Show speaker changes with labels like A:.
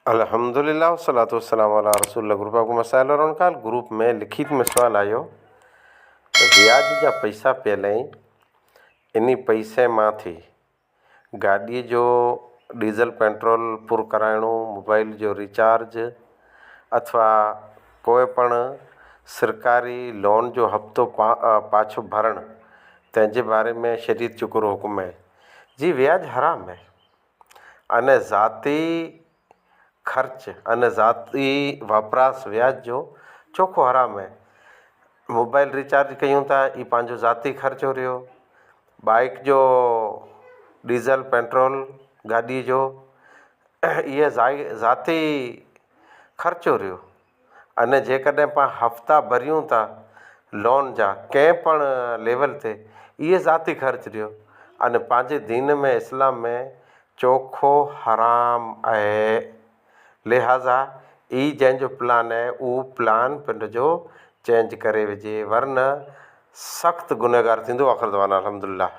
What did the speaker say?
A: अल्हम्दुलिल्लाह वस्सलातु वस्सलामु अला रसूलिल्लाह। ग्रुप आपको मसाइल और उनका ग्रुप में लिखित में सवाल आयो तो ब्याज जा पैसा पियल इन पैसे मां थी गाड़ी जो डीजल पेट्रोल पूर कराइणो, मोबाइल जो रिचार्ज अथवा कोई पण सरकारी लोन जो हफ्तो पाछो भरण तंहिंजे बारे में शरीयत जो हिकिड़ो हुकुम है जी ब्याज हराम है। अने ज़ाती खर्च अने ज़ाती वपरास ब्याज जो चोखो हराम है। मोबाइल रिचार्ज कयूं था ये पांजो ज़ाती खर्च हो रहियो, बाइक जो डीजल पेट्रोल गाड़ी जो ये ज़ाती खर्च हो रहियो। अने जेकॾहिं पाण हफ़्ता भरियूं था लोन जा कंहिं पण लेवल ते ये ज़ाती खर्च रहियो। अने पंहिंजे दीन में इस्लाम में चोखो हराम आहे। लिहाज़ा ई जंहिंजो प्लान है उहो प्लान पिंड जो चेंज करे विझे वरना सख़्तु गुनहगार थींदो। आख़िर दवाना अल्हम्दुलिल्लाह।